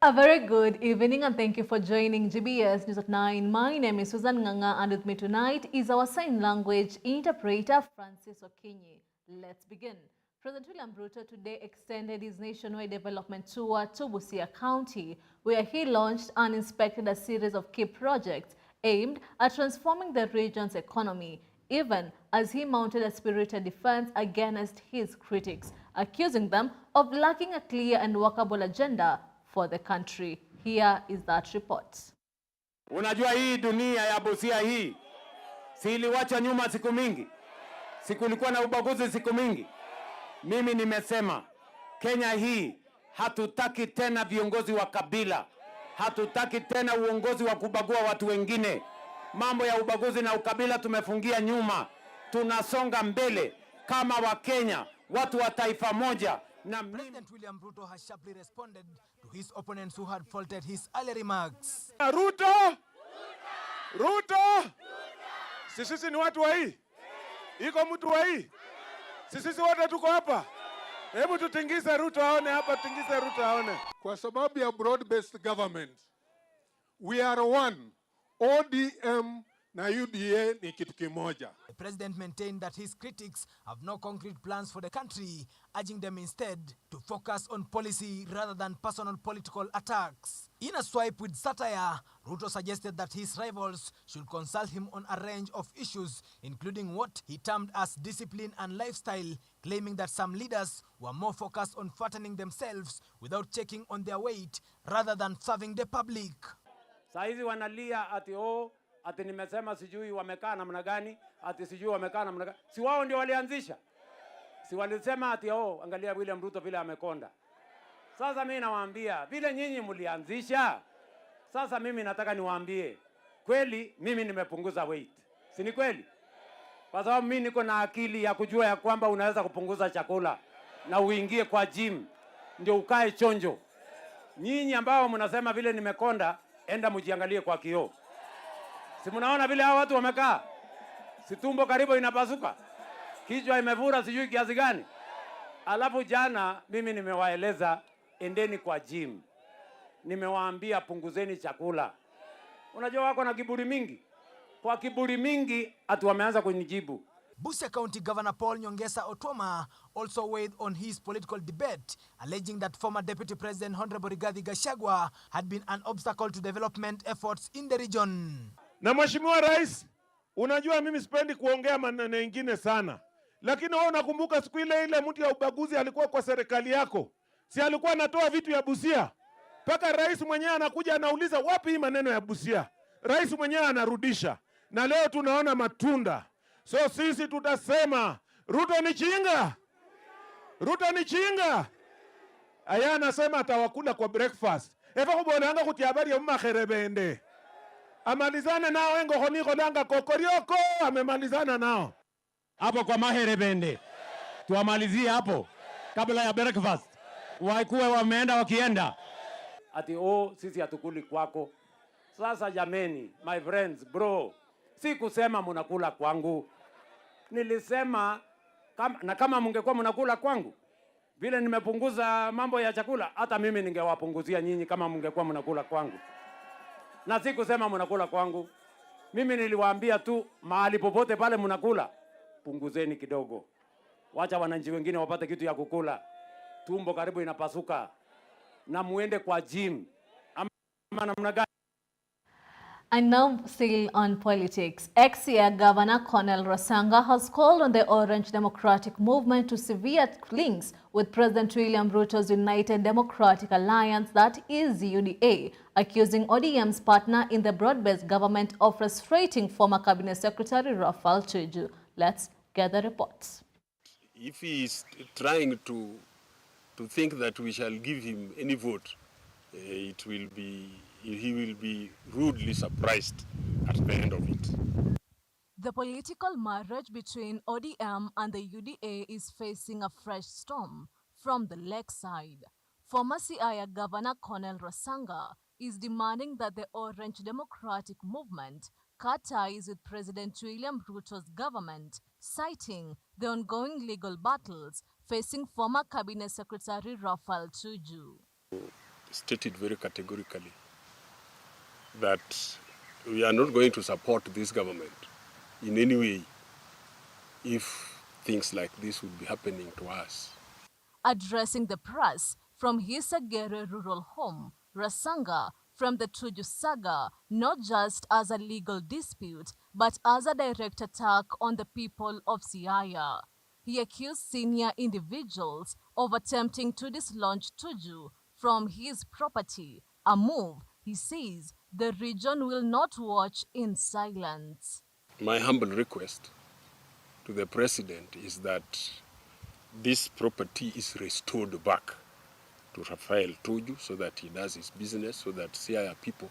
A very good evening and thank you for joining GBS News at 9. My name is Susan Nganga and with me tonight is our sign language interpreter Francis Okinyi. Let's begin. President William Ruto today extended his nationwide development tour to Busia County, where he launched and inspected a series of key projects aimed at transforming the region's economy, even as he mounted a spirited defense against his critics, accusing them of lacking a clear and workable agenda for the country. Here is that report. Unajua hii dunia ya Busia hii si iliwacha nyuma siku mingi? Siku ilikuwa na ubaguzi siku mingi. Mimi nimesema Kenya hii hatutaki tena viongozi wa kabila. Hatutaki tena uongozi wa kubagua watu wengine. Mambo ya ubaguzi na ukabila tumefungia nyuma. Tunasonga mbele kama Wakenya, watu wa taifa moja. President William Ruto has sharply responded to his opponents who had faulted his early remarks. Ruto! Sisi ni watu wa hii. Iko mtu wa hii. Sisi wote tuko hapa. Hebu tutingize Ruto aone hapa, tutingize Ruto aone. Kwa sababu ya broad-based government, we are one. ODM na UDA ni kitu kimoja. The president maintained that his critics have no concrete plans for the country, urging them instead to focus on policy rather than personal political attacks. In a swipe with satire, Ruto suggested that his rivals should consult him on a range of issues, including what he termed as discipline and lifestyle, claiming that some leaders were more focused on fattening themselves without checking on their weight rather than serving the public. Saizi wanalia ati nimesema sijui wamekaa namna gani, ati sijui wamekaa namna gani. Si wao ndio walianzisha? Si walisema ati angalia William Ruto vile amekonda. Sasa mimi nawaambia vile nyinyi mlianzisha. Sasa mimi nataka niwaambie kweli mimi nimepunguza weight. Si ni kweli? Kwa sababu mimi niko na akili ya kujua ya kwamba unaweza kupunguza chakula na uingie kwa gym ndio ukae chonjo. Nyinyi ambao mnasema vile nimekonda, enda mjiangalie kwa kioo. Si mnaona vile hao watu wamekaa? Si tumbo karibu inapasuka. Kichwa imevura sijui kiasi gani. Alafu jana mimi nimewaeleza endeni kwa gym. Nimewaambia punguzeni chakula. Unajua wako na kiburi mingi. Kwa kiburi mingi atu wameanza kunijibu. Busia County Governor Paul Nyongesa Otuoma also weighed on his political debate, alleging that former Deputy President Honorable Rigathi Gachagua had been an obstacle to development efforts in the region. Na Mheshimiwa Rais, unajua mimi sipendi kuongea maneno mengine sana. Lakini wewe unakumbuka siku ile mtu ya ubaguzi alikuwa kwa serikali yako. Si alikuwa anatoa vitu ya Busia. Paka rais mwenyewe anakuja anauliza wapi hii maneno ya Busia. Rais mwenyewe anarudisha. Na leo tunaona matunda. So sisi tutasema Ruto ni chinga. Ruto ni chinga. Aya anasema atawakula kwa breakfast. Eva kubonanga kuti habari ya mmakherebende. Amalizana nao engo honiko langa kokorioko amemalizana nao. Hapo kwa maherebende. Tuamalizie hapo kabla ya breakfast. Waikuwe wameenda wakienda. Ati sisi hatukuli kwako. Sasa jameni, my friends, bro. Si kusema mnakula kwangu. Nilisema kama mngekuwa mnakula kwangu vile nimepunguza mambo ya chakula, hata mimi ningewapunguzia nyinyi kama mngekuwa mnakula kwangu. Na si kusema mnakula kwangu. Mimi niliwaambia tu mahali popote pale mnakula, punguzeni kidogo. Wacha wananchi wengine wapate kitu ya kukula. Tumbo karibu inapasuka. Na muende kwa gym. Ama namna gani? And now still on politics, ex-year Governor Cornel Rosanga has called on the Orange Democratic Movement to sever links with President William Ruto's United Democratic Alliance, that is UDA, accusing ODM's partner in the broad-based government of frustrating former Cabinet Secretary Raphael Tuju. Let's get the reports. If he is trying to think that we shall give him any vote, he will be rudely surprised at the end of it. The political marriage between ODM and the UDA is facing a fresh storm from the lakeside. Former Siaya Governor Cornel Rosanga is demanding that the Orange Democratic Movement cut ties with President William Ruto's government, citing the ongoing legal battles facing former Cabinet Secretary Raphael Tuju. stated very categorically that we are not going to support this government in any way if things like this would be happening to us. Addressing the press from his Sagere rural home, Rasanga, from the Tuju saga, not just as a legal dispute, but as a direct attack on the people of Siaya. He accused senior individuals of attempting to dislodge Tuju from his property, a move he says the region will not watch in silence. My humble request to the president is that this property is restored back to Rafael Tuju so that he does his business, so that Siaya people,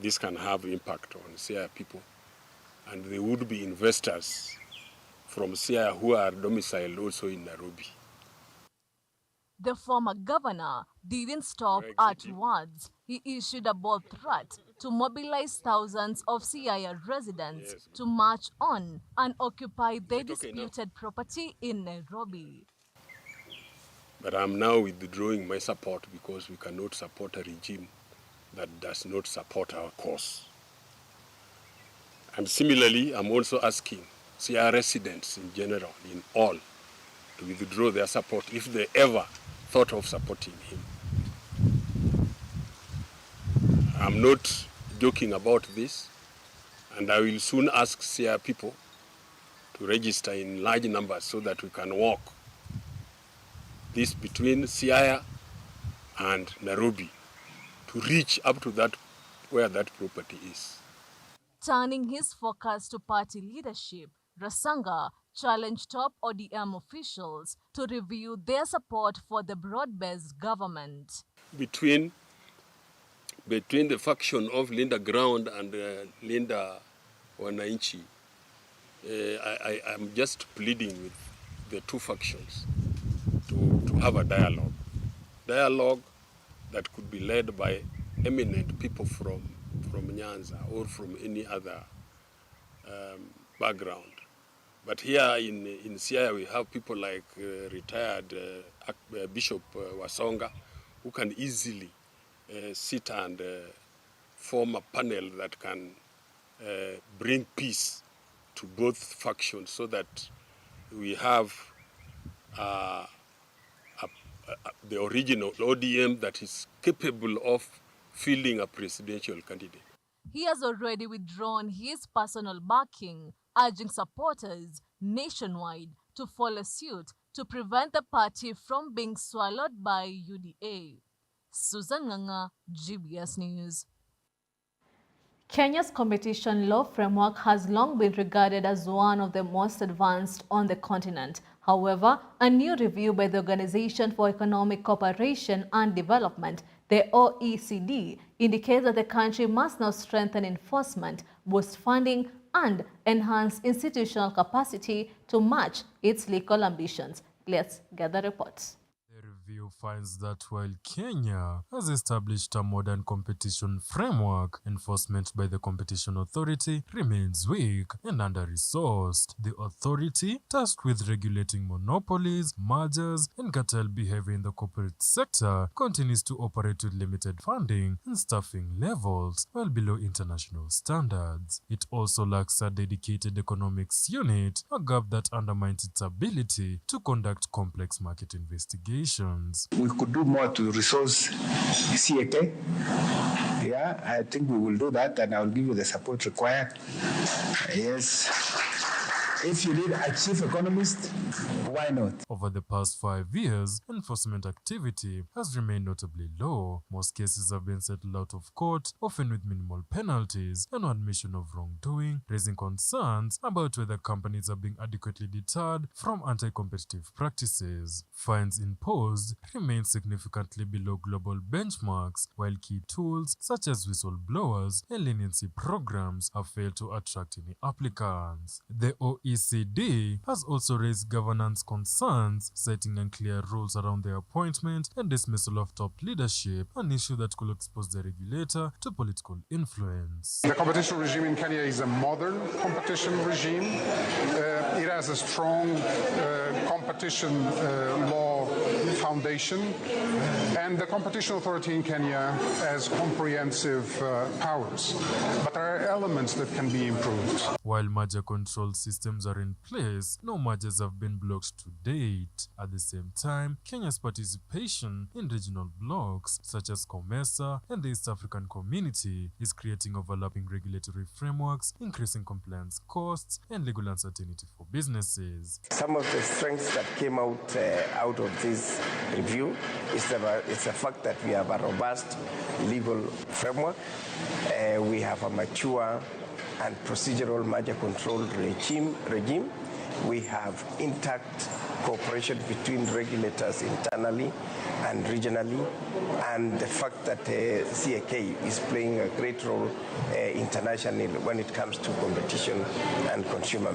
this can have impact on Siaya people, and there would be investors from Siaya who are domiciled also in Nairobi. The former governor didn't stop at words. He issued a bold threat to mobilize thousands of Siaya residents to march on and occupy the disputed property in Nairobi. But I'm now withdrawing my support because we cannot support a regime that does not support our cause. And similarly, I'm also asking Siaya residents in general, in all, to withdraw their support if they ever thought of supporting him. I'm not joking about this, and I will soon ask Siaya people to register in large numbers so that we can walk this between Siaya and Nairobi to reach up to that where that property is. Turning his focus to party leadership, Rasanga challenged top ODM officials to review their support for the broad-based government. Between the faction of Linda Ground and Linda Wananchi, I'm just pleading with the two factions to have a dialogue. Dialogue that could be led by eminent people from Nyanza or from any other background. But here in Siaya, we have people like retired Bishop Wasonga, who can easily sit and form a panel that can bring peace to both factions so that we have the original ODM that is capable of fielding a presidential candidate. He has already withdrawn his personal backing, urging supporters nationwide to follow suit to prevent the party from being swallowed by UDA. Susan Nganga, GBS News. Kenya's competition law framework has long been regarded as one of the most advanced on the continent. However, a new review by the Organization for Economic Cooperation and Development, the OECD, indicates that the country must now strengthen enforcement, boost funding, and enhance institutional capacity to match its legal ambitions. Let's get the reports. The review finds that while Kenya has established a modern competition framework, enforcement by the Competition Authority remains weak and under-resourced. The authority, tasked with regulating monopolies, mergers, and cartel behavior in the corporate sector, continues to operate with limited funding and staffing levels well below international standards. It also lacks a dedicated economics unit, a gap that undermines its ability to conduct complex market investigations. We could do more to resource CAK. Yeah, I think we will do that, and I'll give you the support required. Yes. If you need a chief economist, why not? Over the past 5 years, enforcement activity has remained notably low. Most cases have been settled out of court, often with minimal penalties and no admission of wrongdoing, raising concerns about whether companies are being adequately deterred from anti-competitive practices. Fines imposed remain significantly below global benchmarks, while key tools such as whistleblowers and leniency programs have failed to attract any applicants. The OECD OECD has also raised governance concerns, citing unclear rules around the appointment and dismissal of top leadership, an issue that could expose the regulator to political influence. The competition regime in Kenya is a modern competition regime. It has a strong competition law foundation, and the Competition Authority in Kenya has comprehensive powers. But there are elements that can be improved. While merger control systems are in place, no mergers have been blocked to date. At the same time, Kenya's participation in regional blocs such as COMESA and the East African Community is creating overlapping regulatory frameworks, increasing compliance costs and legal uncertainty for businesses. Some of the strengths that came out of this review is the fact that we have a robust legal framework. We have a mature and procedural merger control regime. We have intact cooperation between regulators internally and regionally, and the fact that CAK is playing a great role internationally when it comes to competition and consumer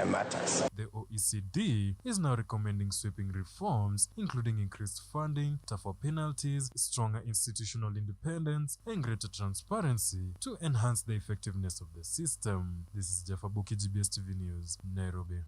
matters. The OECD is now recommending sweeping reforms, including increased funding, tougher penalties, stronger institutional independence, and greater transparency to enhance the effectiveness of the system. This is Jeff Abuki, GBS TV News, Nairobi.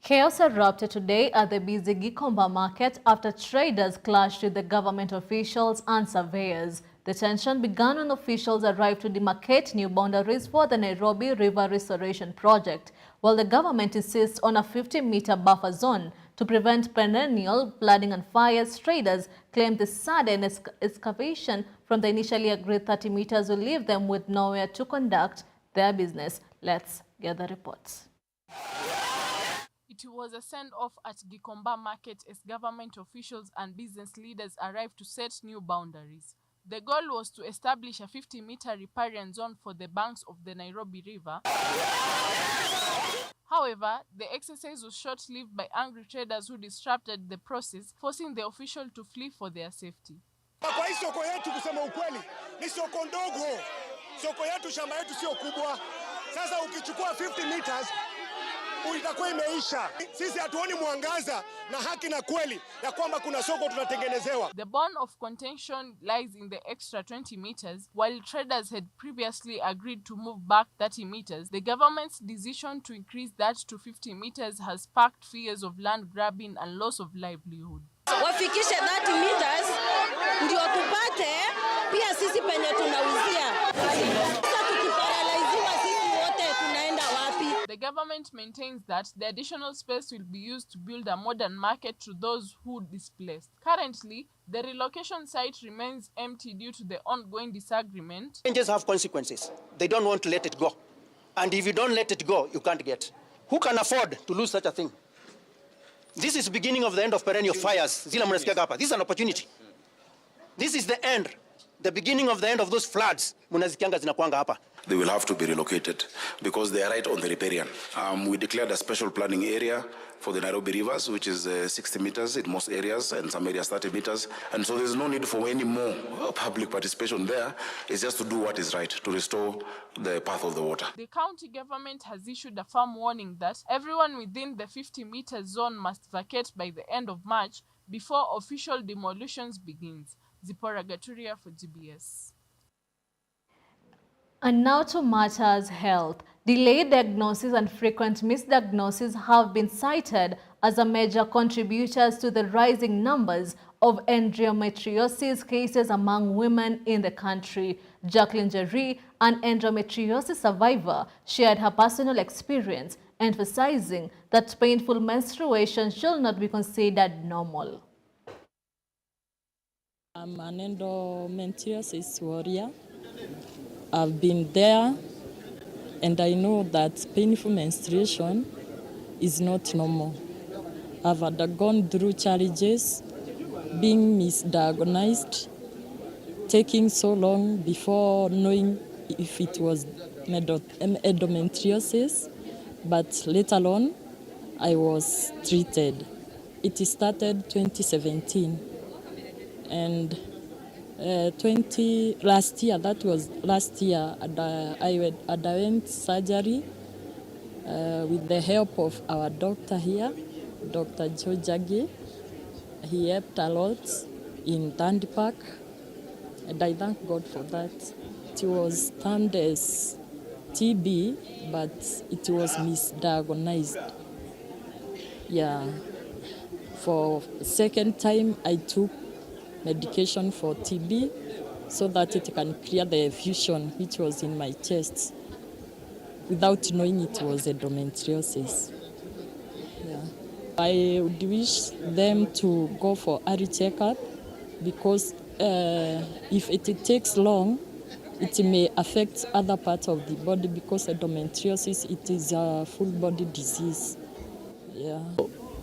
Chaos erupted today at the busy Gikomba market after traders clashed with the government officials and surveyors. The tension began when officials arrived to demarcate new boundaries for the Nairobi River Restoration Project, while the government insists on a 50-meter buffer zone to prevent perennial flooding and fires. Traders claim the sudden excavation from the initially agreed 30 meters will leave them with nowhere to conduct their business. Let's get the reports. It was a send-off at Gikomba Market as government officials and business leaders arrived to set new boundaries. The goal was to establish a 50-meter riparian zone for the banks of the Nairobi River. However, the exercise was short-lived by angry traders who disrupted the process, forcing the official to flee for their safety. Kwa hii soko yetu kusema ukweli ni soko ndogo. Soko yetu shamba yetu sio kubwa. Sasa ukichukua 50 meters itakuwa imeisha. Sisi hatuoni mwangaza na haki na kweli ya kwamba kuna soko tunatengenezewa. The bone of contention lies in the extra 20 meters. While traders had previously agreed to move back 30 meters, the government's decision to increase that to 50 meters has sparked fears of land grabbing and loss of livelihood. Wafikishe 30 meters ndio tupate pia sisi penye tunauzia. The government maintains that the additional space will be used to build a modern market to those who displaced. Currently, the relocation site remains empty due to the ongoing disagreement. Changes have consequences. They don't want to let it go. And if you don't let it go, you can't get. Who can afford to lose such a thing? This is the beginning of the end of perennial fires. This is an opportunity. This is the end. The beginning of the end of those floods. They will have to be relocated because they are right on the riparian. We declared a special planning area for the Nairobi rivers, which is 60 meters in most areas and some areas 30 meters. And so there's no need for any more public participation there. It's just to do what is right, to restore the path of the water. The county government has issued a firm warning that everyone within the 50-meter zone must vacate by the end of March before official demolitions begins. Zipporah Gaturia for GBS. And now to matters health. Delayed diagnosis and frequent misdiagnosis have been cited as a major contributors to the rising numbers of endometriosis cases among women in the country. Jacqueline Jerry, an endometriosis survivor, shared her personal experience, emphasizing that painful menstruation should not be considered normal. I'm an endometriosis warrior. I've been there, and I know that painful menstruation is not normal. I've undergone through challenges, being misdiagnosed, taking so long before knowing if it was endometriosis, but later on, I was treated. It started 2017, and last year, I went surgery, with the help of our doctor here, Dr. Joe Jagi. He helped a lot in Dandy Park, and I thank God for that. It was termed as TB, but it was misdiagnosed. Yeah. For second time, I took medication for TB so that it can clear the effusion which was in my chest without knowing it was endometriosis. Yeah. I would wish them to go for early checkup because if it takes long, it may affect other parts of the body because endometriosis, it is a full body disease. Yeah.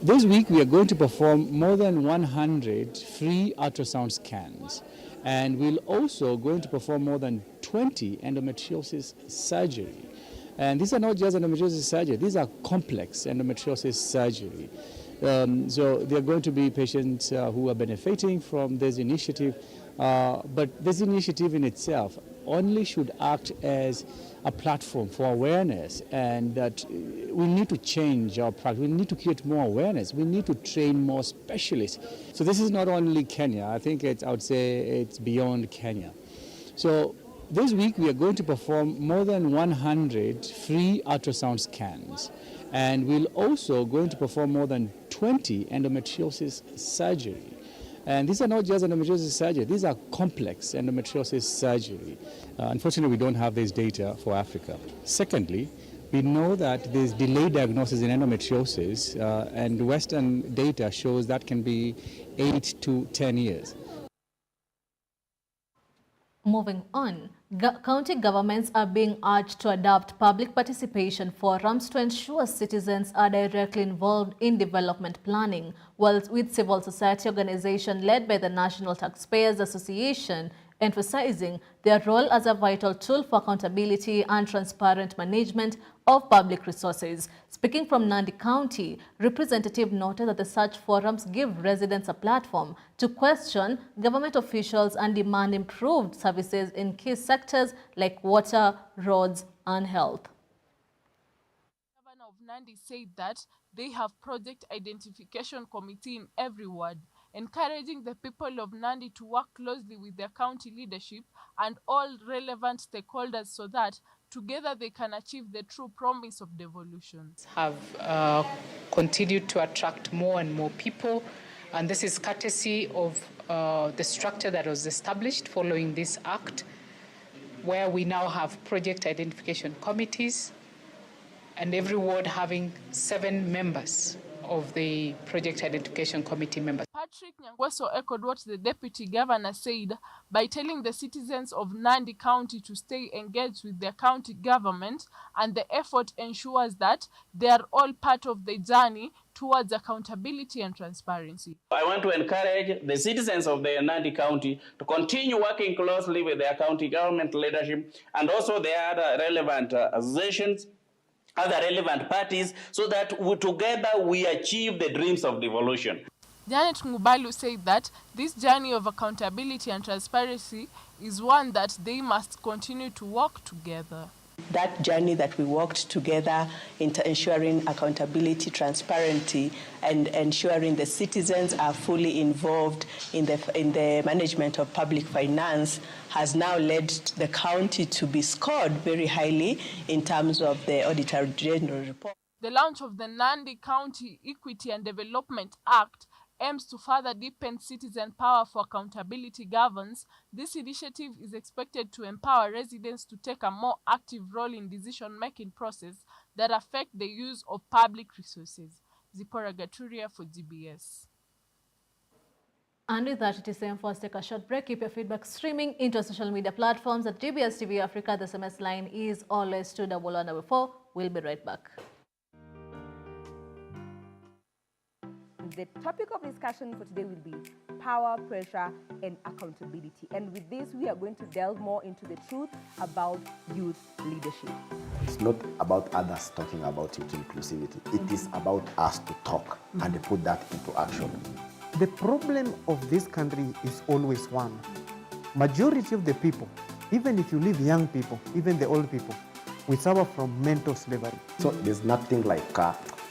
This week we are going to perform more than 100 free ultrasound scans, and we're also going to perform more than 20 endometriosis surgery. And these are not just endometriosis surgery, these are complex endometriosis surgery. So there are going to be patients who are benefiting from this initiative, but this initiative in itself only should act as a platform for awareness, and that we need to change our practice. We need to create more awareness. We need to train more specialists. So this is not only Kenya. I think I would say it's beyond Kenya. So this week we are going to perform more than 100 free ultrasound scans, and we're also going to perform more than 20 endometriosis surgery. And these are not just endometriosis surgery, these are complex endometriosis surgery. Unfortunately, we don't have this data for Africa. Secondly, we know that there's delayed diagnosis in endometriosis, and Western data shows that can be 8 to 10 years. Moving on, county governments are being urged to adopt public participation forums to ensure citizens are directly involved in development planning, while with civil society organization led by the National Taxpayers Association emphasizing their role as a vital tool for accountability and transparent management of public resources. Speaking from Nandi County, representative noted that the such forums give residents a platform to question government officials and demand improved services in key sectors like water, roads, and health. The governor of Nandi said that they have project identification committee in every ward, encouraging the people of Nandi to work closely with their county leadership and all relevant stakeholders so that together they can achieve the true promise of devolution. Have continued to attract more and more people, and this is courtesy of the structure that was established following this act, where we now have project identification committees and every ward having 7 members of the project identification committee members. Patrick Nyangweso echoed what the deputy governor said by telling the citizens of Nandi County to stay engaged with their county government, and the effort ensures that they are all part of the journey towards accountability and transparency. I want to encourage the citizens of the Nandi County to continue working closely with their county government leadership and also the other relevant associations, other relevant parties, so that together we achieve the dreams of devolution. Janet Ngubalu said that this journey of accountability and transparency is one that they must continue to work together. That journey that we worked together into ensuring accountability, transparency, and ensuring the citizens are fully involved in the management of public finance has now led the county to be scored very highly in terms of the Auditor General report. The launch of the Nandi County Equity and Development Act aims to further deepen citizen power for accountability governance. This initiative is expected to empower residents to take a more active role in decision-making process that affect the use of public resources. Zipporah Gaturia for GBS. And with that, it is time for us to take a short break. Keep your feedback streaming into social media platforms at GBS TV Africa. The SMS line is always 21144. We'll be right back. The topic of discussion for today will be power, pressure, and accountability. And with this, we are going to delve more into the truth about youth leadership. It's not about others talking about youth inclusivity. It is about us to talk and put that into action. The problem of this country is always one. Majority of the people, even if you leave young people, even the old people, We suffer from mental slavery. So there's nothing like,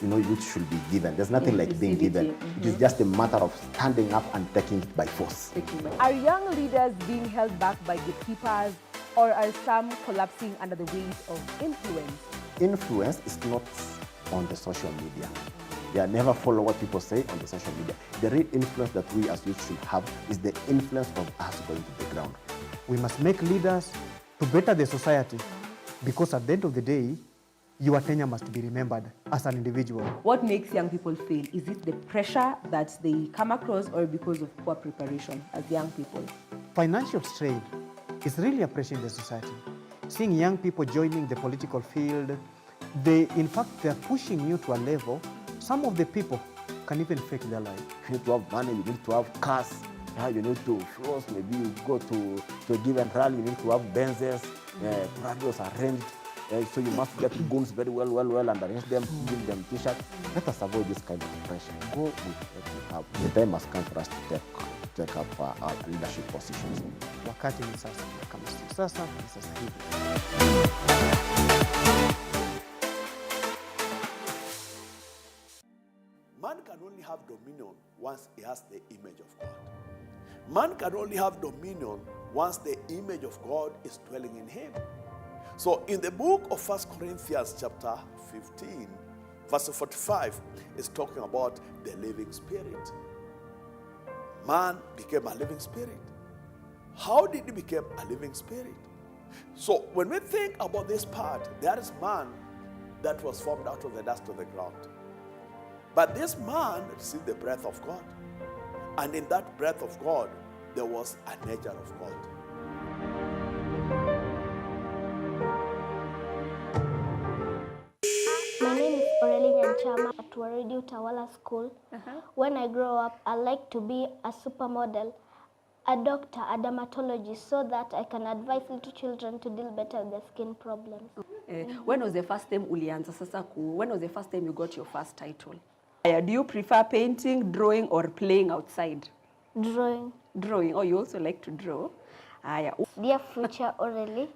youth should be given. There's nothing like being given. It is just a matter of standing up and taking it by force. Are young leaders being held back by gatekeepers, or are some collapsing under the weight of influence? Influence is not on the social media. Yeah, never follow what people say on the social media. The real influence that we as youth should have is the influence of us going to the ground. We must make leaders to better the society, because at the end of the day, your tenure must be remembered as an individual. What makes young people fail? Is it the pressure that they come across, or because of poor preparation as young people? Financial strain is really a pressure in the society. Seeing young people joining the political field, in fact, they're pushing you to a level. Some of the people can even fake their life. You need to have money, you need to have cars, you need to floss, maybe you go to a given rally, you need to have Benzes, radios arranged. So you must get goons very well, and arrange them, give them t-shirts. Let us avoid this kind of pressure. Go with what we have. The time has come for us to take up our leadership positions. Wakati ni sasa, kama si sasa, ni sasa hivi. Man can only have dominion once he has the image of God. Man can only have dominion once the image of God is dwelling in him. So in the book of 1 Corinthians chapter 15, verse 45, is talking about the living spirit. Man became a living spirit. How did he become a living spirit? So when we think about this part, there is man that was formed out of the dust of the ground. But this man received the breath of God. And in that breath of God, there was a nature of God. My name is Aurelina Chama at Waridi Utawala School. When I grow up, I like to be a supermodel, a doctor, a dermatologist, so that I can advise little children to deal better with their skin problems. When was the first time ulianza sasa when was the first time you got your first title? Do you prefer painting, drawing, or playing outside? Drawing. Drawing. Oh, you also like to draw? Dear future Aurelie,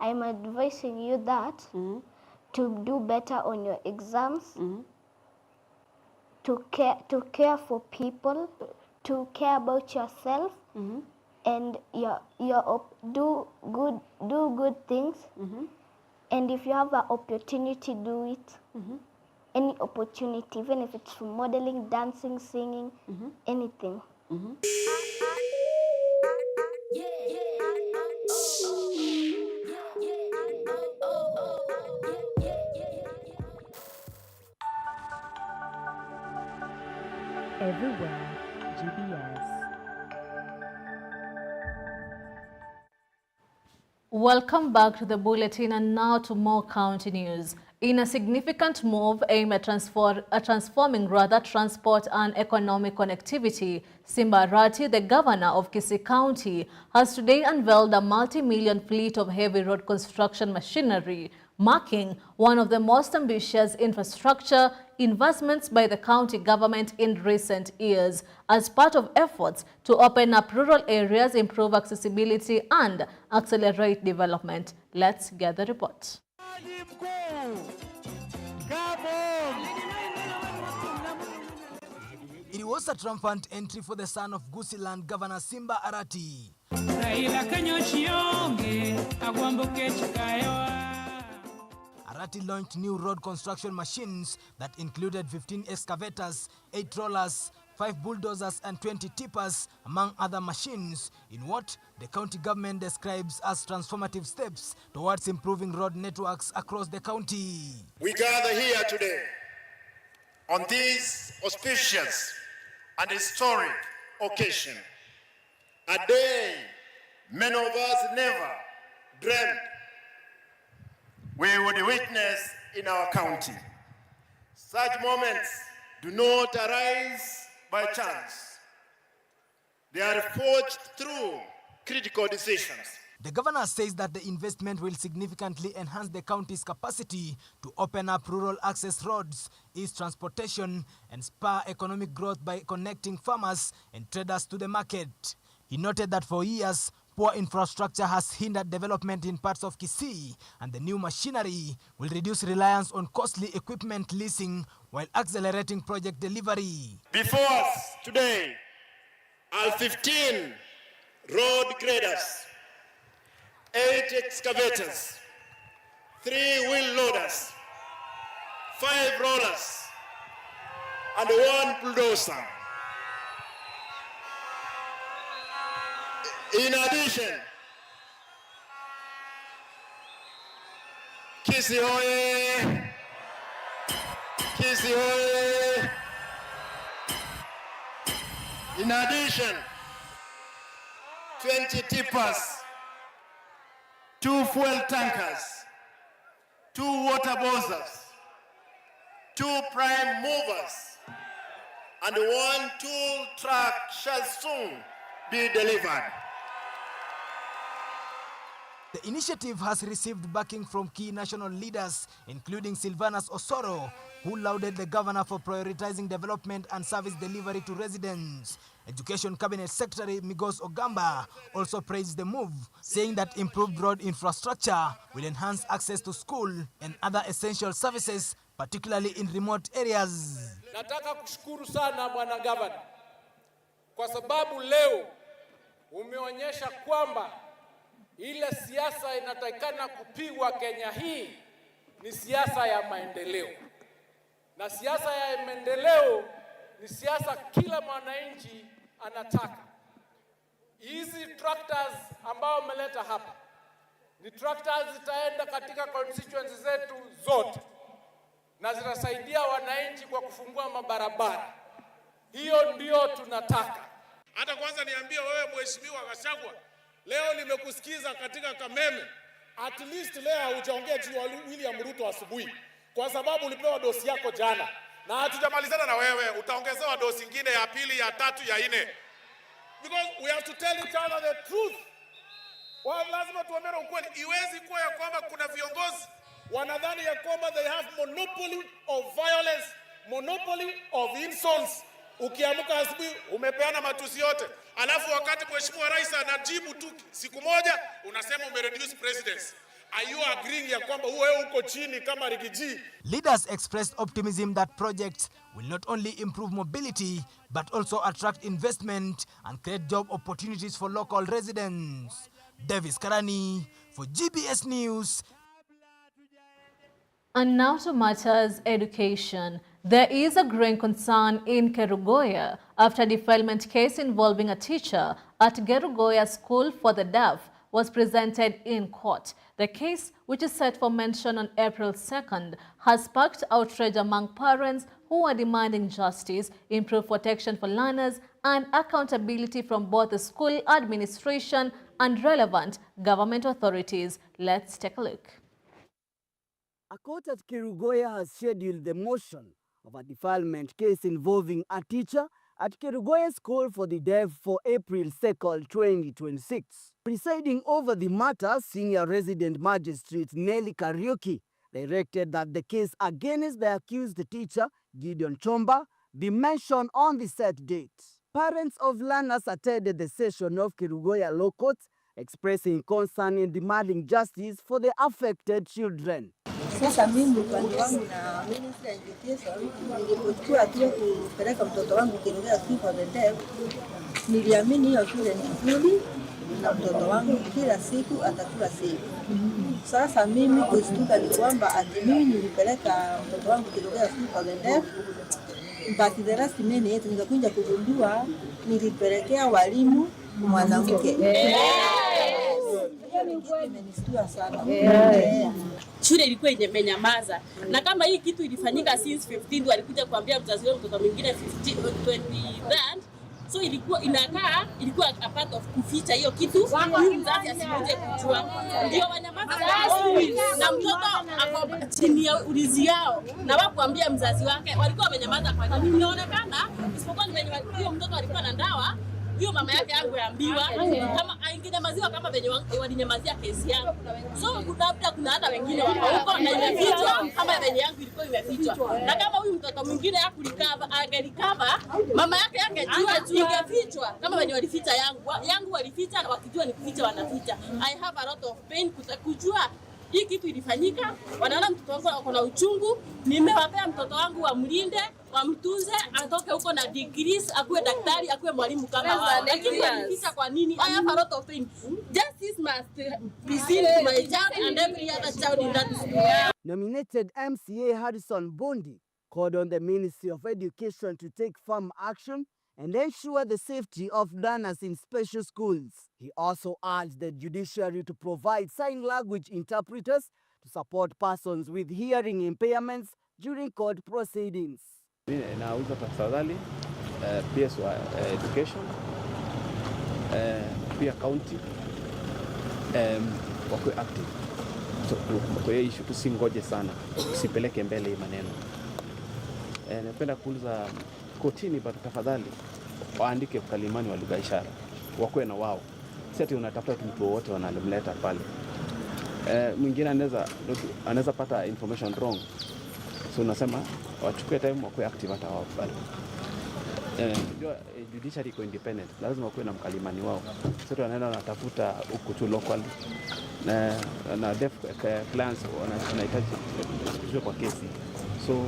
I'm advising you that to do better on your exams, to care for people, to care about yourself, and do good things. And if you have an opportunity, do it. Any opportunity, even if it's from modeling, dancing, singing, anything. Everywhere, GBS. Welcome back to the bulletin, and now to more county news. In a significant move aimed at transforming transport and economic connectivity, Simba Arati, the governor of Kisii County, has today unveiled a multi-million fleet of heavy road construction machinery, marking one of the most ambitious infrastructure investments by the county government in recent years, as part of efforts to open up rural areas, improve accessibility, and accelerate development. Let's get the report. It was a triumphant entry for the son of Gusii Land Governor Simba Arati. Arati launched new road construction machines that included 15 excavators, 8 rollers, 5 bulldozers and 20 tippers, among other machines, in what the county government describes as transformative steps towards improving road networks across the county. We gather here today on this auspicious and historic occasion, a day many of us never dreamed we would witness in our county. Such moments do not arise by chance. They are forged through critical decisions. The governor says that the investment will significantly enhance the county's capacity to open up rural access roads, ease transportation, and spur economic growth by connecting farmers and traders to the market. He noted that for years, Poor infrastructure has hindered development in parts of Kisii, and the new machinery will reduce reliance on costly equipment leasing while accelerating project delivery. Before us today are 15 road graders, 8 excavators, 3 wheel loaders, 5 rollers, and 1 bulldozer. In addition, Kisii hoye! Kisii hoye! In addition, 20 tippers, 2 fuel tankers, 2 water bozers, 2 prime movers, and 1 tool truck shall soon be delivered. The initiative has received backing from key national leaders, including Sylvanus Osoro, who lauded the governor for prioritizing development and service delivery to residents. Education Cabinet Secretary Migos Ogamba also praised the move, saying that improved road infrastructure will enhance access to school and other essential services, particularly in remote areas. Nataka kushukuru sana Bwana Governor kwa sababu leo umeonyesha kwamba ile siasa inatakikana kupigwa Kenya hii ni siasa ya maendeleo. Na siasa ya maendeleo ni siasa kila mwananchi anataka. Hizi tractors ambao umeleta hapa ni tractors zitaenda katika constituencies zetu zote na zitasaidia wananchi kwa kufungua mabarabara. Hiyo ndio tunataka. Hata kwanza niambie wewe Mheshimiwa Gachagua, leo nimekusikiza katika Kameme. At least leo hujaongea juu ya William Ruto asubuhi, kwa sababu ulipewa dosi yako jana na hatujamalizana na wewe, utaongezewa dosi nyingine ya pili, ya tatu, ya nne. Because we have to tell each other the truth. Lazima tuambiane ukweli. Iwezi kuwa ya kwamba kuna viongozi wanadhani ya kwamba they have monopoly of violence, monopoly of insults. Ukiamka asubuhi umepeana matusi yote, alafu wakati Mheshimiwa Rais anajibu tu siku moja unasema umereduce presidency. Are you agreeing ya kwamba wewe uko chini kama Rigiji? Leaders expressed optimism that projects will not only improve mobility but also attract investment and create job opportunities for local residents. Davis Karani for GBS News. And now to matters education. There is a growing concern in Kerugoya after a defilement case involving a teacher at Kerugoya School for the Deaf was presented in court. The case, which is set for mention on April 2nd, has sparked outrage among parents who are demanding justice, improved protection for learners, and accountability from both the school administration and relevant government authorities. Let's take a look. A court at Kerugoya has scheduled the motion of a defilement case involving a teacher at Kerugoya School for the Deaf for April 2nd, 2026. Presiding over the matter, Senior Resident Magistrate Nelly Kariuki directed that the case against the accused teacher, Gideon Chomba, be mentioned on the set date. Parents of learners attended the session of Kerugoya Law Court, expressing concern and demanding justice for the affected children. Sasa mimi upande wangu na Ministry of Education nilipochukua tu kupeleka mtoto wangu Kerugoya School for the Deaf, niliamini hiyo shule ni nzuri na mtoto wangu kila siku atakuwa safe. Sasa mimi kushtuka ni kwamba ati mimi nilipeleka mtoto wangu Kerugoya School for the Deaf, but the last minute nikakuja kugundua nilipelekea walimu mwanamke. Shule ilikuwa imenyamaza, na kama hii kitu ilifanyika since 15 walikuja kuambia mzazi wao mtoto mwingine 23rd, so ilikuwa inakaa ilikuwa a part of kuficha hiyo kitu mzazi asije kujua, ndio wanyamaza na mtoto ako chini ya ulinzi yao na wakuambia mzazi wake walikuwa wamenyamaza. Kwa nini? Inaonekana isipokuwa ni hiyo mtoto alikuwa na dawa huyo mama yake yangu yaambiwa kama aingenyamaziwa kama venye walinyamazia kesi yangu. So labda kuna hata wengine wako huko na imefichwa kama venye yangu ilikuwa imefichwa. Na kama huyu mtoto mwingine angelikava, mama yake angejua ingefichwa kama venye walificha yangu walificha na wakijua ni kuficha wanaficha. I have a lot of pain kujua hii kitu ilifanyika. Wanaona mtoto wangu ako na uchungu, nimewapea mtoto wangu wamlinde, wamtunze, atoke huko na degrees, akuwe daktari, akuwe mwalimu kama wao. Lakini walificha kwa nini? I have a lot of pain. Justice must be seen to my child and every other child in that school. Nominated MCA Harrison Bondi called on the Ministry of Education to take firm action and ensure the safety of learners in special schools. He also urged the judiciary to provide sign language interpreters to support persons with hearing impairments during court proceedings. Nauliza tafadhali PS wa education pia county wakwe active. So kwa hiyo issue tusingoje sana, usipeleke mbele hii maneno. Napenda kuuliza kotini tafadhali waandike mkalimani wa lugha ishara, wakwe na wao. Si ati unatafuta mtu wote wanalemleta pale. Mwingine anaweza pata information wrong. So unasema wachukue time wakwe active hata wao pale. Judiciary iko independent, lazima wakuwe na mkalimani wao. Sasa wanaenda wanatafuta huku tu local na deaf clients wanahitaji kushukua kwa kesi. So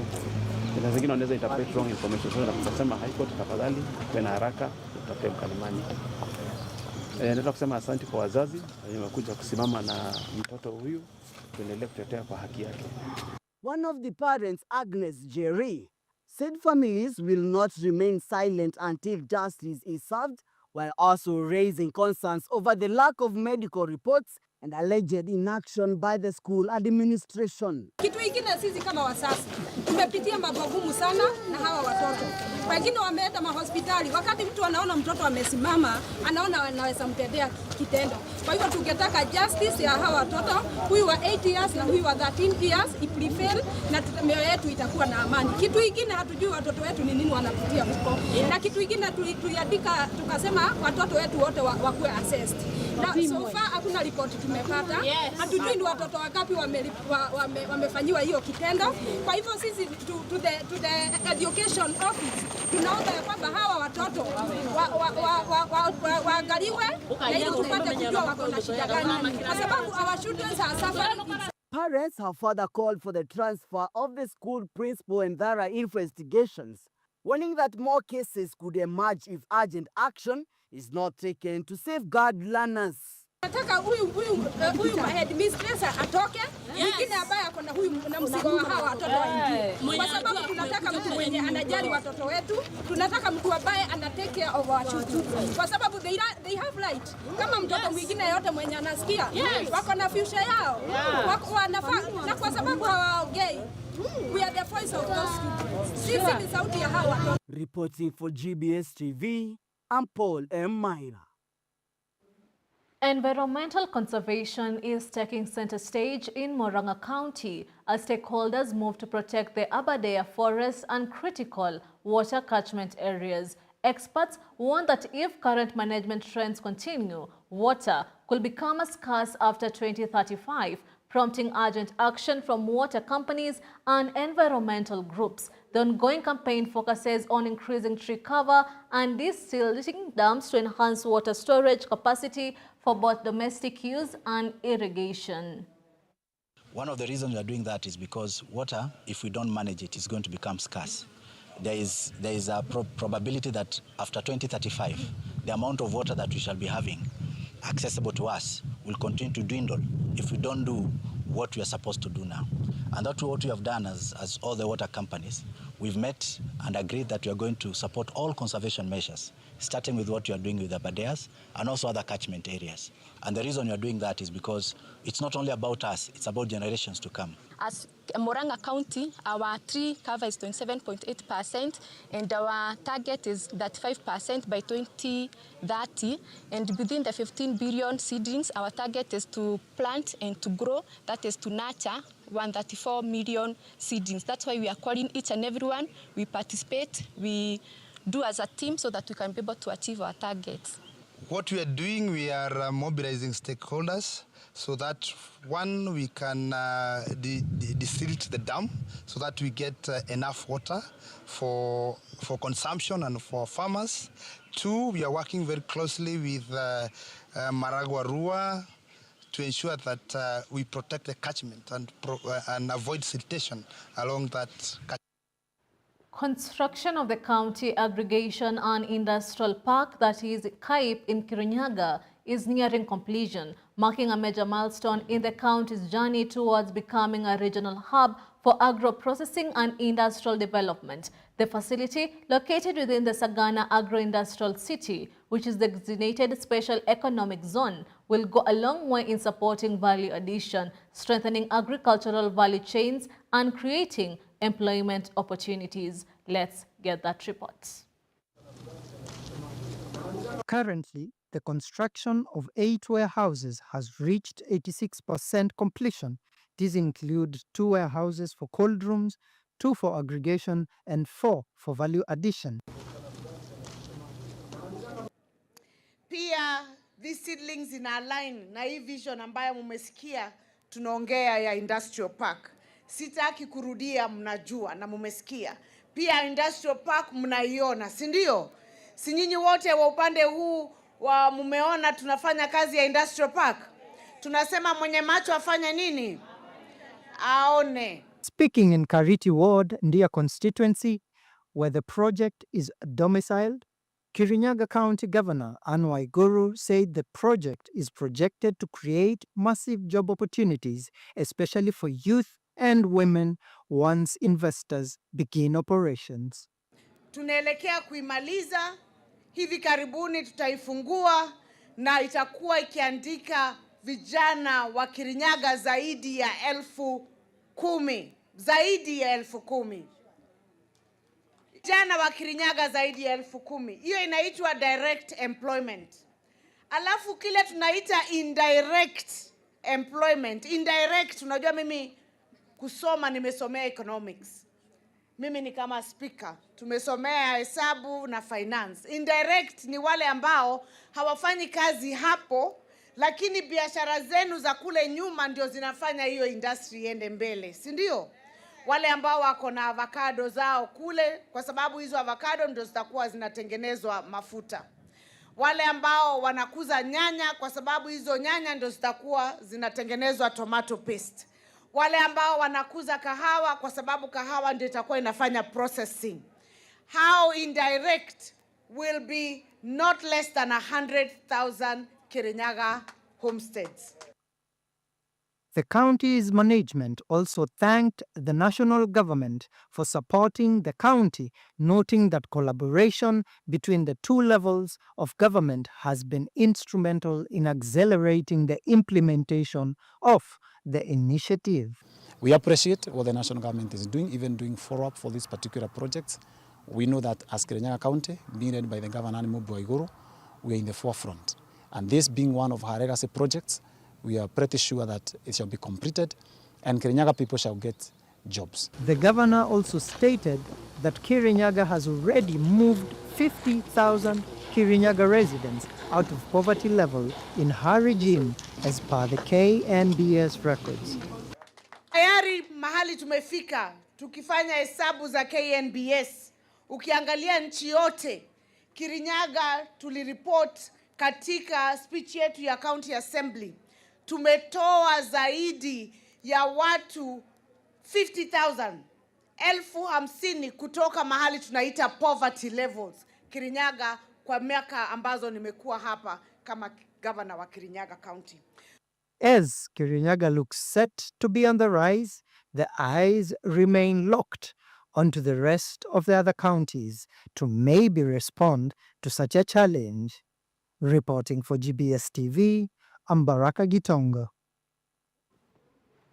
na zingine wanaweza interpret wrong information. So tunasema high court tafadhali kwa na haraka tutafute mkalimani. Nataka kusema asante kwa wazazi wamekuja kusimama na mtoto huyu, tuendelee kutetea kwa haki yake. One of the parents, Agnes Jerry, said families will not remain silent until justice is served, while also raising concerns over the lack of medical reports and alleged inaction by the school administration. Kitu kingine sisi kama wazazi tumepitia mambo magumu sana na hawa watoto. Wengine wameenda mahospitali, wakati mtu anaona mtoto amesimama, anaona anaweza mtendea kitendo. Kwa hivyo tungetaka justice ya hawa watoto, huyu wa 8 years na huyu wa 13 years iprevail, na mioyo yetu itakuwa na amani. Kitu kingine hatujui watoto wetu ni nini wanapitia huko. Na kitu kingine tuliandika tukasema watoto wetu wote wakuwe assessed. Na so far hakuna ripoti tumepata. Hatujui ni watoto wangapi wamefanyiwa hiyo kitendo. Kwa hivyo sisi to the education office tunaomba kwamba hawa watoto waangaliwe na ili tupate kujua wako na shida gani, kwa sababu our students are suffering. Parents have further called for the transfer of the school principal and thorough investigations, warning that more cases could emerge if urgent action is not taken to safeguard learners. Nataka huyu headmistress atoke, mwingine ambaye ako na huyu na msiba wa hawa watoto waingie. Kwa sababu tunataka mtu mwenye anajali watoto wetu, tunataka mtu ambaye ana take care of our children. Kwa sababu they have right. Kama mtoto mwingine yote mwenye anasikia, wako na future yao. Wako wanafaa, na kwa sababu hawaongei. We are the voice of those children. Sisi ni sauti ya hawa watoto. Reporting for GBS TV, I'm Paul M. Myra. Environmental conservation is taking center stage in Murang'a County as stakeholders move to protect the Aberdare forests and critical water catchment areas. Experts warn that if current management trends continue, water could become scarce after 2035, prompting urgent action from water companies and environmental groups. The ongoing campaign focuses on increasing tree cover and desilting dams to enhance water storage capacity for both domestic use and irrigation. One of the reasons we are doing that is because water, if we don't manage it, is going to become scarce. There is a probability that after 2035, the amount of water that we shall be having accessible to us will continue to dwindle if we don't do what we are supposed to do now. And that's what we have done as all the water companies. We've met and agreed that we are going to support all conservation measures, starting with what you are doing with the Aberdares and also other catchment areas. And the reason we are doing that is because it's not only about us, it's about generations to come. As Murang'a County, our tree cover is 27.8%, and our target is that 5% by 2030. And within the 15 billion seedlings, our target is to plant and to grow, that is to nurture 134 million seedlings. That's why we are calling each and everyone. We participate, we do as a team so that we can be able to achieve our targets. What we are doing, we are mobilizing stakeholders so that one, we can desilt the dam so that we get enough water for consumption and for farmers. Two, we are working very closely with Maragua Rua to ensure that we protect the catchment and avoid siltation along that catchment. Construction of the County Aggregation and Industrial Park, that is CAIP in Kirinyaga, is nearing completion, marking a major milestone in the county's journey towards becoming a regional hub for agro-processing and industrial development. The facility, located within the Sagana Agro-Industrial City, which is the designated special economic zone, will go a long way in supporting value addition, strengthening agricultural value chains, and creating employment opportunities. Let's get that report. Currently, the construction of 8 warehouses has reached 86% completion. These include 2 warehouses for cold rooms, 2 for aggregation, and 4 for value addition. Pia these seedlings in align na hii vision ambayo mumesikia tunaongea ya industrial park. Sitaki kurudia, mnajua na mumesikia. Pia industrial park mnaiona, si ndio? Si nyinyi wote wa upande huu wa mumeona tunafanya kazi ya industrial park? Tunasema mwenye macho afanye nini? Aone. Speaking in Kariti Ward, Ndia constituency, where the project is domiciled, Kirinyaga County Governor Anne Waiguru said the project is projected to create massive job opportunities, especially for youth and women once investors begin operations. Tunaelekea kuimaliza, hivi karibuni tutaifungua na itakuwa ikiandika vijana wa Kirinyaga zaidi ya 10,000. Zaidi ya 10,000. Vijana wa Kirinyaga zaidi ya 10,000. Hiyo inaitwa direct employment. Alafu kile tunaita indirect employment. Indirect, unajua mimi kusoma nimesomea economics. Mimi ni kama speaker. Tumesomea hesabu na finance. Indirect ni wale ambao hawafanyi kazi hapo, lakini biashara zenu za kule nyuma ndio zinafanya hiyo industry iende mbele, si ndio? Wale ambao wako na avocado zao kule, kwa sababu hizo avocado ndio zitakuwa zinatengenezwa mafuta. Wale ambao wanakuza nyanya, kwa sababu hizo nyanya ndio zitakuwa zinatengenezwa tomato paste. Wale ambao wanakuza kahawa, kwa sababu kahawa ndio itakuwa inafanya processing. How indirect will be not less than 100,000 Kirinyaga homesteads. The county's management also thanked the national government for supporting the county, noting that collaboration between the 2 levels of government has been instrumental in accelerating the implementation of the initiative. We appreciate what the national government is doing, even doing follow-up for these particular projects. We know that as Kirinyaga County, being led by the Governor Anne Waiguru, we are in the forefront. And this being one of her legacy projects, we are pretty sure that it shall be completed and Kirinyaga people shall get jobs. The governor also stated that Kirinyaga has already moved 50,000 Kirinyaga residents out of poverty level in her regime as per the KNBS records. Tayari mahali tumefika tukifanya hesabu za KNBS. Ukiangalia nchi yote, Kirinyaga tulireport katika speech yetu ya County Assembly. Tumetoa zaidi ya watu 50,000, 50,000 kutoka mahali tunaita poverty levels Kirinyaga kwa miaka ambazo nimekuwa hapa kama governor wa Kirinyaga County. As Kirinyaga looks set to be on the rise, the eyes remain locked onto the rest of the other counties to maybe respond to such a challenge. Reporting for GBS TV, I'm Baraka Gitonga.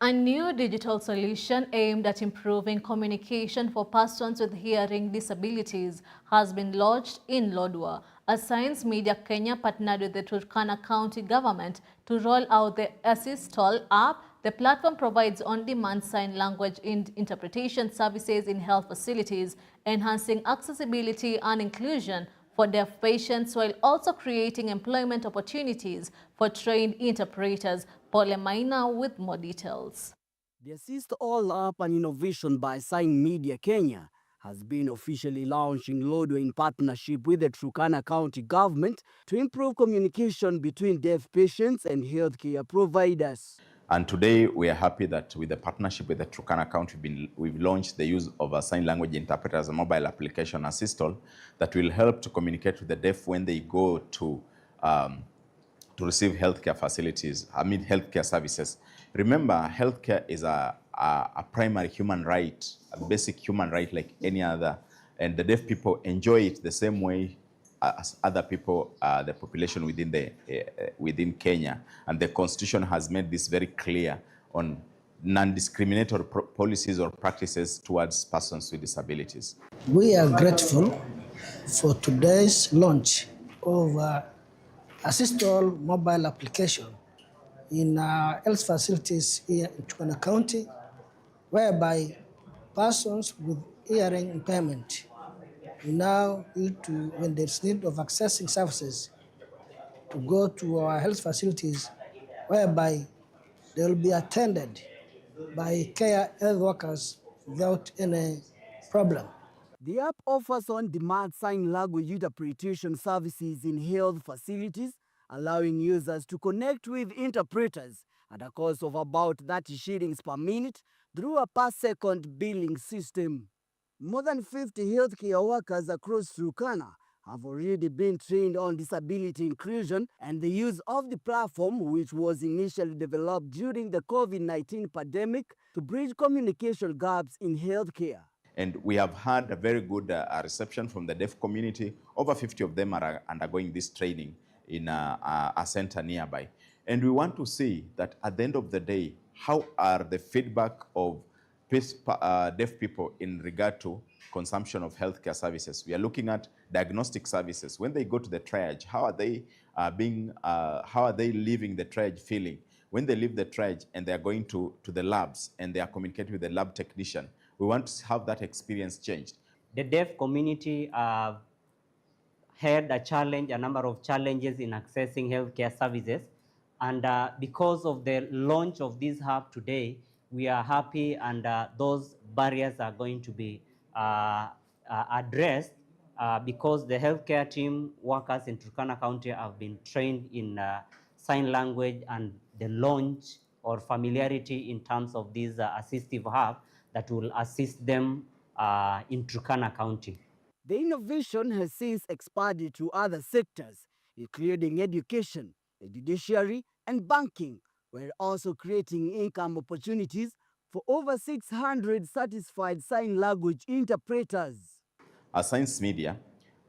A new digital solution aimed at improving communication for persons with hearing disabilities has been launched in Lodwar. A Science Media Kenya partnered with the Turkana County government to roll out the Assistol app The platform provides on-demand sign language interpretation services in health facilities, enhancing accessibility and inclusion for deaf patients while also creating employment opportunities for trained interpreters. Paul Maina with more details. The Assist All Up, an innovation by Sign Media Kenya, has been officially launched in Lodwar in partnership with the Turkana County government to improve communication between deaf patients and healthcare providers. And today we are happy that with the partnership with the Turkana County, we've launched the use of a sign language interpreter as a mobile application Assistol that will help to communicate with the deaf when they go to receive healthcare facilities, healthcare services. Remember, healthcare is a primary human right, a basic human right like any other, and the deaf people enjoy it the same way as other people, the population within Kenya. And the Constitution has made this very clear on non-discriminatory policies or practices towards persons with disabilities. We are grateful for today's launch of Assistol mobile application in health facilities here in Turkana County, whereby persons with hearing impairment now need to, when there's need of accessing services, to go to our health facilities, whereby they will be attended by care health workers without any problem. The app offers on-demand sign language interpretation services in health facilities, allowing users to connect with interpreters at a cost of about 30 shillings per minute through a per-second billing system. More than 50 healthcare workers across Turkana have already been trained on disability inclusion and the use of the platform, which was initially developed during the COVID-19 pandemic to bridge communication gaps in healthcare. And we have had a very good reception from the deaf community. Over 50 of them are undergoing this training in a center nearby. And we want to see that at the end of the day, how are the feedback of deaf people in regard to consumption of healthcare services. We are looking at diagnostic services. When they go to the triage, how are they leaving the triage feeling? When they leave the triage and they are going to the labs and they are communicating with the lab technician, we want to have that experience changed. The deaf community had a number of challenges in accessing healthcare services. And because of the launch of this hub today, we are happy, and those barriers are going to be addressed because the healthcare team workers in Turkana County have been trained in sign language, and the launch or familiarity in terms of this assistive hub that will assist them in Turkana County. The innovation has since expanded to other sectors, including education, the judiciary, and banking, while also creating income opportunities for over 600 satisfied sign language interpreters. As Science Media,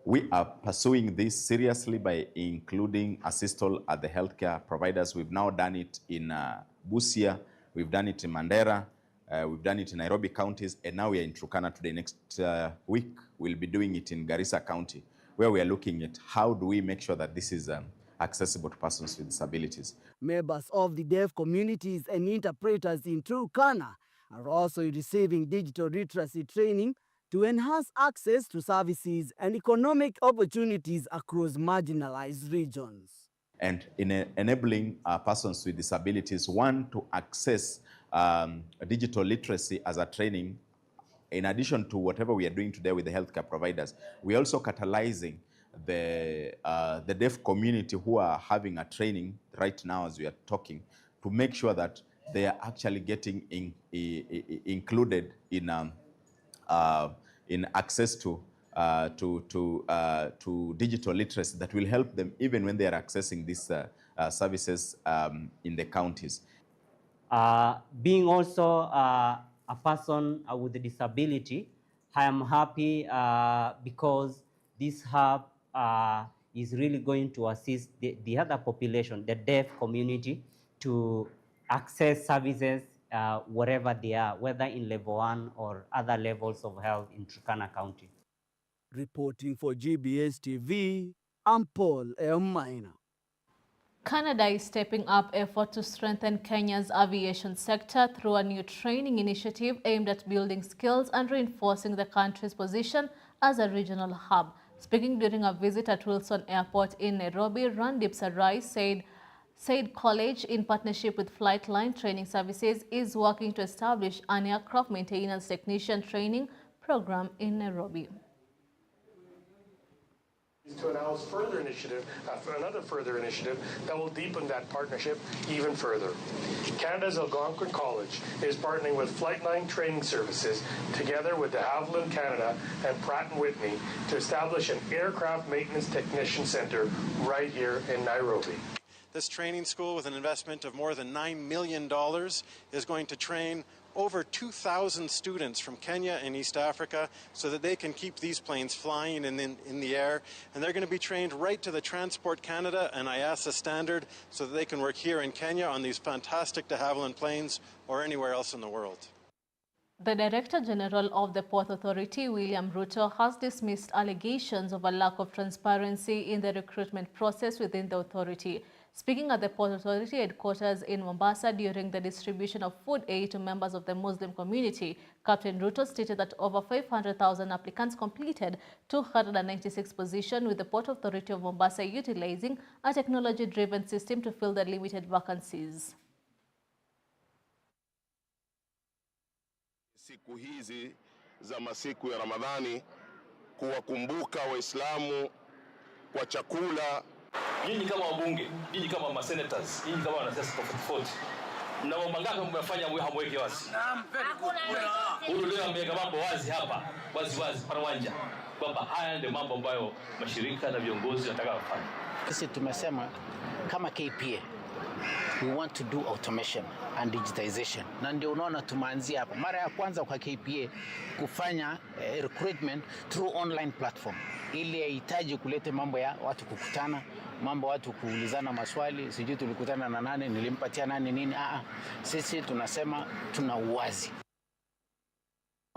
we are pursuing this seriously by including Assistol at the healthcare providers. We've now done it in Busia, we've done it in Mandera, we've done it in Nairobi counties, and now we are in Turkana today. Next week, we'll be doing it in Garissa County, where we are looking at how do we make sure that this is accessible to persons with disabilities. Members of the deaf communities and interpreters in Turkana are also receiving digital literacy training to enhance access to services and economic opportunities across marginalized regions. And in enabling persons with disabilities, one, to access digital literacy as a training, in addition to whatever we are doing today with the healthcare providers. We're also catalyzing the deaf community who are having a training right now as we are talking, to make sure that they are actually getting included in access to digital literacy that will help them even when they are accessing these services in the counties. Being also a person with a disability, I am happy because this hub is really going to assist the other population, the deaf community, to access services wherever they are, whether in level 1 or other levels of health in Turkana County. Reporting for GBS TV, I'm Paul Maina. Canada is stepping up effort to strengthen Kenya's aviation sector through a new training initiative aimed at building skills and reinforcing the country's position as a regional hub. Speaking during a visit at Wilson Airport in Nairobi, Randip Sarai said college, in partnership with Flightline Training Services, is working to establish an aircraft maintenance technician training program in Nairobi. To announce another further initiative that will deepen that partnership even further. Canada's Algonquin College is partnering with Flightline Training Services together with de Havilland Canada and Pratt & Whitney to establish an aircraft maintenance technician center right here in Nairobi. This training school, with an investment of more than $9 million, is going to train over 2,000 students from Kenya and East Africa so that they can keep these planes flying in the air. And they're going to be trained right to the Transport Canada and IASA standard so that they can work here in Kenya on these fantastic de Havilland planes or anywhere else in the world. The Director General of the Port Authority, William Ruto, has dismissed allegations of a lack of transparency in the recruitment process within the authority. Speaking at the Port Authority headquarters in Mombasa during the distribution of food aid to members of the Muslim community, Captain Ruto stated that over 500,000 applicants completed 296 positions, with the Port Authority of Mombasa utilizing a technology-driven system to fill the limited vacancies. Siku hizi za masiku ya Ramadhani kuwakumbuka Waislamu kwa chakula. Nyinyi kama wabunge, nyinyi kama masenators, nyinyi kama wanasiasa tofauti, na mambo mangapi mmefanya hamweke wazi? Naam, huyu leo ameweka mambo wazi hapa, wazi para uwanja, kwamba haya ndio mambo ambayo mashirika na viongozi wanataka wafanye. Sisi tumesema kama KPA we want to do automation and digitization, na ndio unaona tumeanzia hapa mara ya kwanza kwa KPA kufanya recruitment through online platform, ili yahitaji kulete mambo ya watu kukutana, mambo watu kuulizana maswali, sijui tulikutana na nani, nilimpatia nani nini. Sisi tunasema tuna uwazi.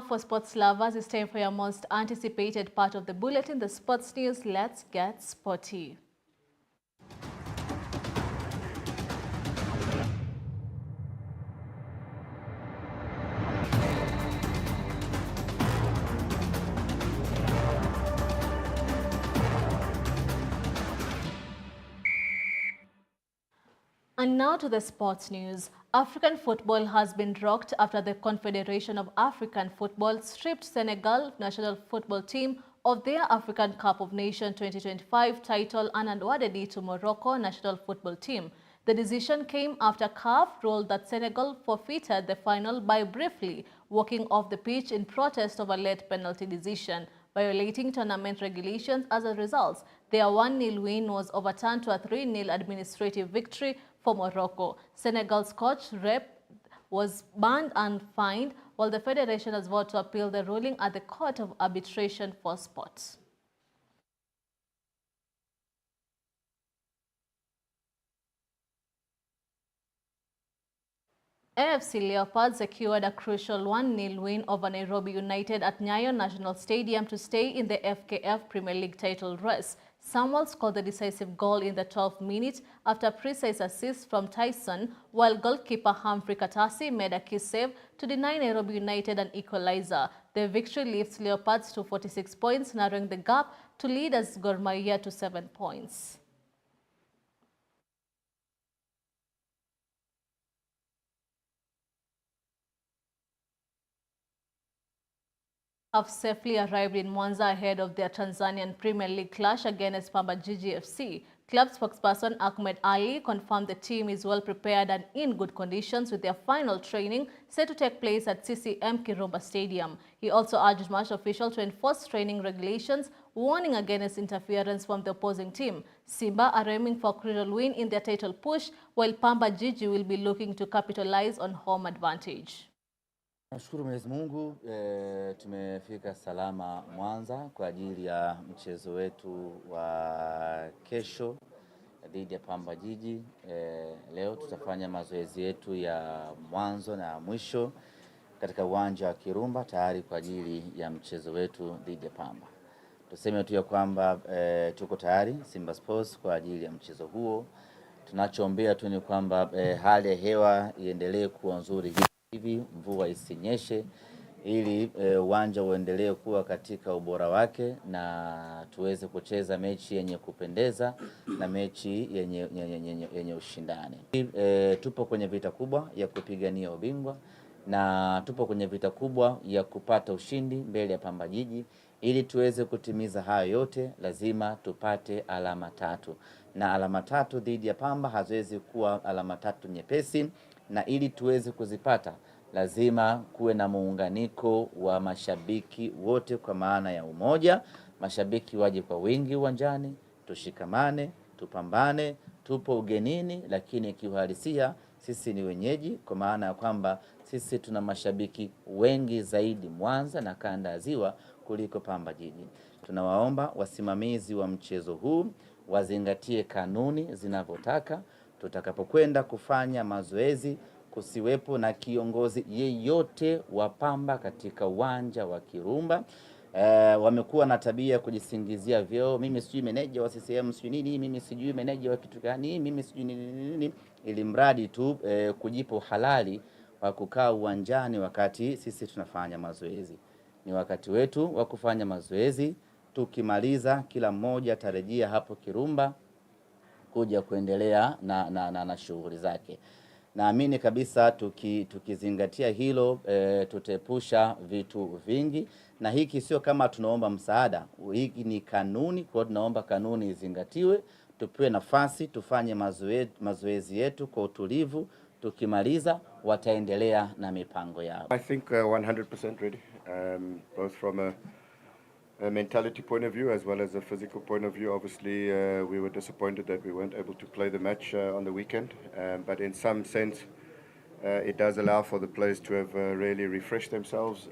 For sports lovers, it's time for your most anticipated part of the bulletin, the sports news. Let's get sporty. And now to the sports news. African football has been rocked after the Confederation of African Football stripped Senegal national football team of their African Cup of Nations 2025 title and awarded it to Morocco national football team. The decision came after CAF ruled that Senegal forfeited the final by briefly walking off the pitch in protest of a late penalty decision, violating tournament regulations. As a result, their 1-0 win was overturned to a 3-0 administrative victory for Morocco. Senegal's coach Rep was banned and fined, while the federation has vowed to appeal the ruling at the Court of Arbitration for Sports. AFC Leopards secured a crucial 1-0 win over Nairobi United at Nyayo National Stadium to stay in the FKF Premier League title race. Samuel scored the decisive goal in the 12th minute after a precise assist from Tyson, while goalkeeper Humphrey Katasi made a key save to deny Nairobi United an equalizer. The victory lifts Leopards to 46 points, narrowing the gap to leaders Gor Mahia to 7 points. Have safely arrived in Mwanza ahead of their Tanzanian Premier League clash against Pamba Jiji FC. Club spokesperson Ahmed Ali confirmed the team is well prepared and in good conditions, with their final training set to take place at CCM Kirumba Stadium. He also urged match officials to enforce training regulations, warning against interference from the opposing team. Simba are aiming for a crucial win in their title push, while Pamba Jiji will be looking to capitalize on home advantage. Nashukuru Mwenyezi Mungu, tumefika salama Mwanza kwa ajili ya mchezo wetu wa kesho dhidi ya Pamba Jiji. Leo tutafanya mazoezi yetu ya mwanzo na mwisho katika uwanja wa Kirumba tayari kwa ajili ya mchezo wetu dhidi ya Pamba. Tuseme tu ya kwamba tuko tayari Simba Sports kwa ajili ya mchezo huo. Tunachoombea tu ni kwamba hali ya hewa iendelee kuwa nzuri hivi, mvua isinyeshe, ili uwanja uendelee kuwa katika ubora wake na tuweze kucheza mechi yenye kupendeza na mechi yenye ushindani. Tupo kwenye vita kubwa ya kupigania ubingwa na tupo kwenye vita kubwa ya kupata ushindi mbele ya Pamba Jiji. Ili tuweze kutimiza hayo yote, lazima tupate alama 3, na alama 3 dhidi ya Pamba haziwezi kuwa alama 3 nyepesi, na ili tuweze kuzipata lazima kuwe na muunganiko wa mashabiki wote, kwa maana ya umoja. Mashabiki waje kwa wingi uwanjani, tushikamane, tupambane. Tupo ugenini, lakini kiuhalisia sisi ni wenyeji, kwa maana ya kwamba sisi tuna mashabiki wengi zaidi Mwanza na kanda ya Ziwa kuliko Pamba Jiji. Tunawaomba wasimamizi wa mchezo huu wazingatie kanuni zinavyotaka. Tutakapokwenda kufanya mazoezi, kusiwepo na kiongozi yeyote wa Pamba katika uwanja wa Kirumba. Wamekuwa na tabia kujisingizia vyeo, mimi sijui meneja wa CCM sijui nini, mimi sijui meneja wa kitu gani, mimi sijui nini, ili mradi tu kujipa halali wa kukaa uwanjani wakati sisi tunafanya mazoezi. Ni wakati wetu wa kufanya mazoezi. Tukimaliza kila mmoja atarejea hapo Kirumba kuja kuendelea na shughuli zake. Naamini kabisa tukizingatia hilo, tutepusha vitu vingi, na hiki sio kama tunaomba msaada. Hiki ni kanuni, kwa tunaomba kanuni izingatiwe, tupewe nafasi tufanye mazoezi yetu kwa utulivu. Tukimaliza wataendelea na mipango yao. I think 100% ready, both from a mentality point of view as well as a physical point of view. Obviously, we were disappointed that we weren't able to play the match on the weekend, but in some sense, it does allow for the players to have really refreshed themselves,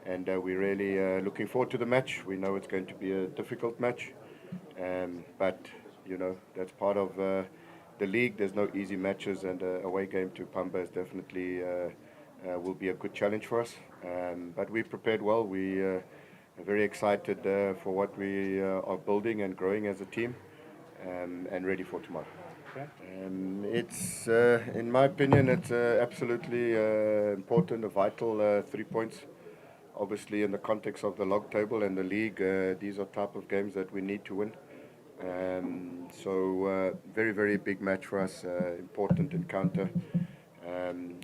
and we're really looking forward to the match. We know it's going to be a difficult match, but you know, that's part of the league. There's no easy matches, and away game to Pamba is definitely will be a good challenge for us. But we prepared well. We are very excited for what we are building and growing as a team, and ready for tomorrow. It's, in my opinion, it's absolutely important, a vital 3 points. Obviously, in the context of the log table and the league, these are type of games that we need to win. So very, very big match for us, important encounter.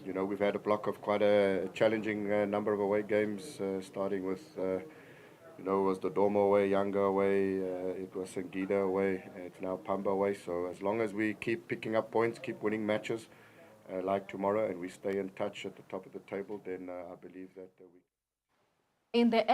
You know, we've had a block of quite a challenging number of away games, starting with, you know, it was the Dodoma away, Yanga away, it was Singida away, it's now Pamba away. So as long as we keep picking up points, keep winning matches like tomorrow, and we stay in touch at the top of the table, then I believe that we... In the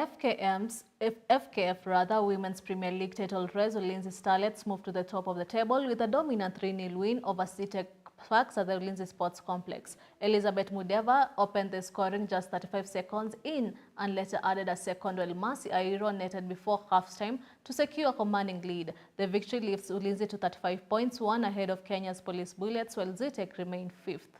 FKF Women's Premier League title race, Ulinzi Starlets moved to the top of the table with a dominant 3-0 win over Citec Parks at the Ulinzi Sports Complex. Elizabeth Mudeva opened the scoring just 35 seconds in and later added a second, while Mercy Airo netted before halftime to secure a commanding lead. The victory lifts Ulinzi to 35 points, one ahead of Kenya's Police Bullets, while Citec remained fifth.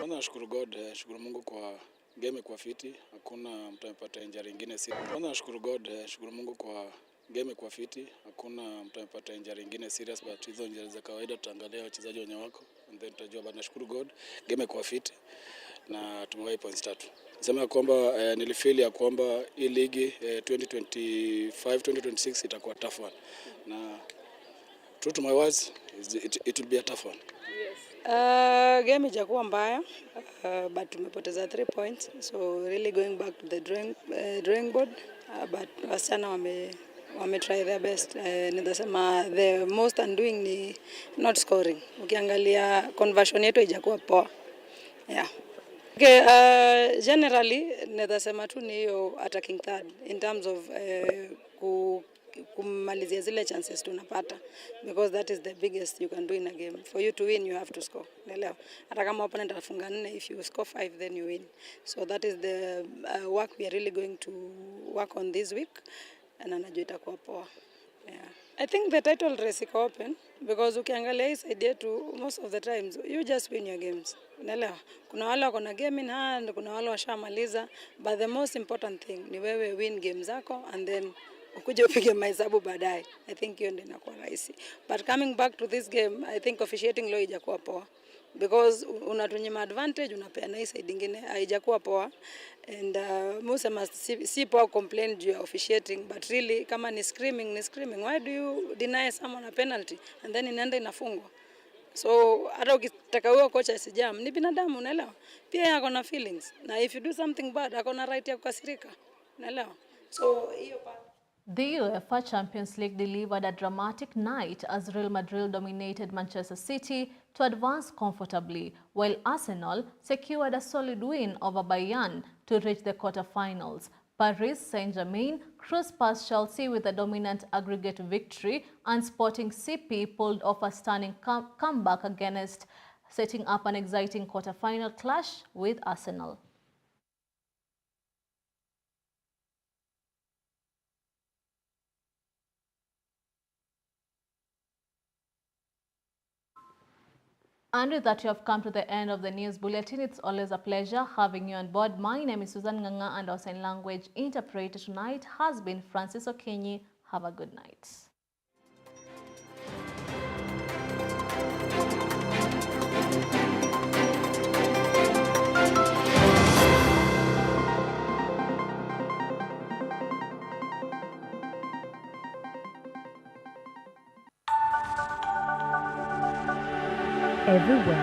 Nashukuru God, shukuru Mungu kwa game kwa fiti, hakuna mtu amepata injury nyingine serious. Nashukuru God, shukuru Mungu kwa game kwa fiti, hakuna mtu amepata injury nyingine serious, but hizo injury za kawaida tutaangalia wachezaji wenye wako and then tutajua, but nashukuru God, game kwa fiti na tumewahi points 3. Nisema kwamba nilifeel ya kwamba hii ligi 2025-2026 itakuwa tough one. Na true to my words, it will be a tough one. Game ijakuwa mbaya, but tumepoteza 3 points, so really going back to the drawing board, but wasichana wame try their best. Nitasema the most undoing ni not scoring. Ukiangalia conversion yetu ijakuwa poa. Yeah. Okay, generally nitasema tu ni hiyo attacking third in terms of kumalizia zile chances tunapata, because that is the biggest you can do in a game. For you to win, you have to score. Unaelewa? Hata kama opponent anafunga 4, if you score 5 then you win. So that is the work we are really going to work on this week, and anajua itakuwa poa. Yeah. I think the title race iko open because ukiangalia hii side yetu most of the times you just win your games. Unaelewa? Kuna wale wako na game in hand, kuna wale washamaliza, but the most important thing ni wewe win game zako and then ukuje upige mahesabu baadaye. I think hiyo ndio inakuwa rahisi. But coming back to this game, I think officiating law haijakuwa poa. Because unatunyima advantage, unapeana hii side ingine haijakuwa poa. And Musa must see poor complain juu ya officiating, but really kama ni screaming ni screaming. Why do you deny someone a penalty and then inaenda inafungwa? So hata ukitaka huyo kocha asijam, ni binadamu, unaelewa? Pia yako na feelings. Na if you do something bad, ako na right ya kukasirika. Unaelewa? So hiyo part. The UEFA Champions League delivered a dramatic night as Real Madrid dominated Manchester City to advance comfortably, while Arsenal secured a solid win over Bayern to reach the quarter-finals. Paris Saint-Germain cruised past Chelsea with a dominant aggregate victory, and Sporting CP pulled off a stunning comeback against, setting up an exciting quarter-final clash with Arsenal. And with that, you have come to the end of the news bulletin. It's always a pleasure having you on board. My name is Susan Nganga, and our sign language interpreter tonight has been Francis Okenyi. Have a good night. Everywhere